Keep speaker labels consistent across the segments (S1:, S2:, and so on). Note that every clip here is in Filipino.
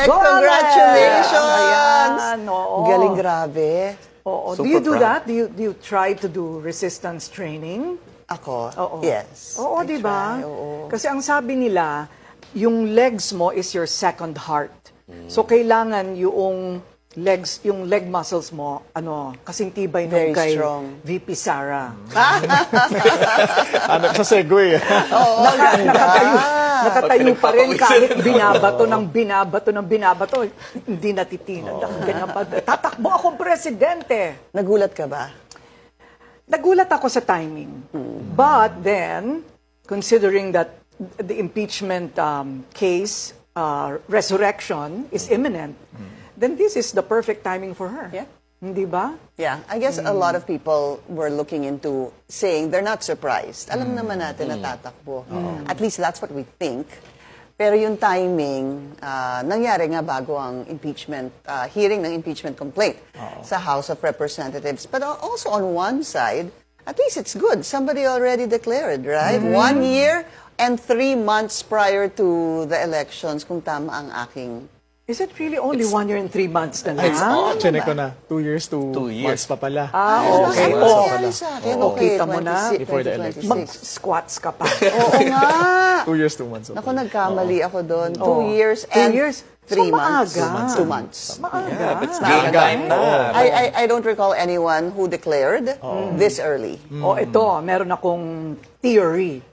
S1: Correct! Congratulations!
S2: Ayan, oo.
S1: Galing, grabe.
S2: Oo. Do
S3: Super
S2: you do
S3: proud.
S2: that? Do you try to do resistance training?
S1: Ako?
S2: Oo.
S1: Yes.
S2: Oo,
S1: I
S2: di ba?
S1: try, oo.
S2: Kasi ang sabi nila, yung legs mo is your second heart. So kailangan yung leg muscles mo, kasing tibay nung
S1: Very
S2: kay
S1: strong.
S2: VP Sara.
S4: Ano sa segue?
S1: Oo,
S2: Nakatayo pa rin kahit binabato ng binabato. Hindi natitinag. Tatakbo akong presidente.
S1: Nagulat ka ba?
S2: Nagulat ako sa timing. But then, considering that the impeachment case, resurrection is imminent, then this is the perfect timing for her.
S1: Yeah.
S2: Hindi ba?
S1: Yeah, I guess a lot of people were looking into saying they're not surprised. Alam naman natin na tatakbo. At least that's what we think. Pero yung timing, nangyari nga bago ang impeachment, hearing ng impeachment complaint sa House of Representatives. But also on one side, at least it's good. Somebody already declared, right? 1 year and 3 months prior to the elections, kung tama ang aking...
S2: Is it really only 1 year and 3 months na lang?
S4: Chinek ko na. 2 years, 2
S3: 2 years.
S4: months pa pala.
S2: Okay.
S1: Ano nangyari sa akin? Okay,
S2: Kita mo na.
S1: 26,
S4: Before the election.
S1: 2026.
S2: Mag-squats ka pa.
S1: Oo nga.
S4: 2 years, 2 months.
S1: Ako, nagkamali ako doon. 2 years and
S2: 2 years?
S1: 3
S2: So,
S1: months.
S2: maaga.
S1: 2 months.
S2: Maaga.
S3: Game time na.
S1: I don't recall anyone who declared this early.
S2: O ito, meron akong theory.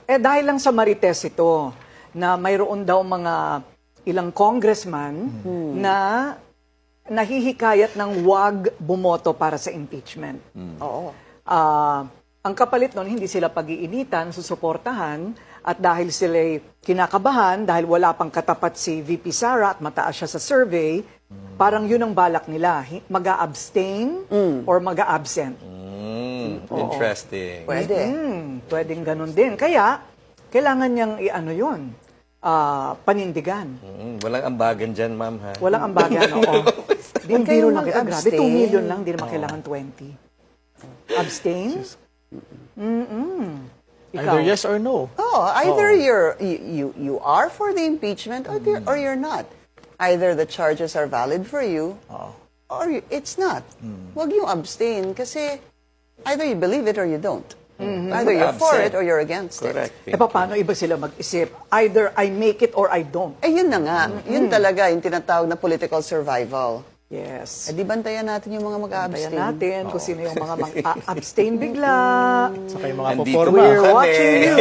S2: Dahil lang sa Marites ito, na mayroon daw mga ilang congressman na nahihikayat ng wag bumoto para sa impeachment.
S1: Oo.
S2: Ang kapalit nun, hindi sila pag-iinitan, susuportahan, at dahil sila'y kinakabahan, dahil wala pang katapat si VP Sara at mataas siya sa survey, parang yun ang balak nila, mag-a-abstain or mag-a-absent.
S3: Interesting.
S1: Pwede.
S2: Pwedeng ganun din. Kaya, kailangan niyang yun, panindigan.
S3: Walang ambagan dyan, ma'am, ha?
S2: Walang ambagan, oo. Di biro lang kita, grabe, 2
S1: mag-abstain.
S2: million lang, di naman kailangan 20. Abstain?
S4: Either yes or no.
S1: Oh, either you are for the impeachment or you're not. Either the charges are valid for you or it's not. Huwag yung abstain kasi either you believe it or you don't. Either you're for it or you're against
S3: Correct.
S1: it.
S2: Paano iba sila mag-isip? Either I make it or I don't.
S1: Yun na nga. Yun talaga yung tinatawag na political survival.
S2: Yes.
S1: Di bantayan natin yung mga
S2: Kaya
S1: mag-abstain.
S2: natin kung sino yung mga mag-abstain bigla.
S4: Saka yung mga
S3: Nandito
S4: poporma.
S2: We're watching you.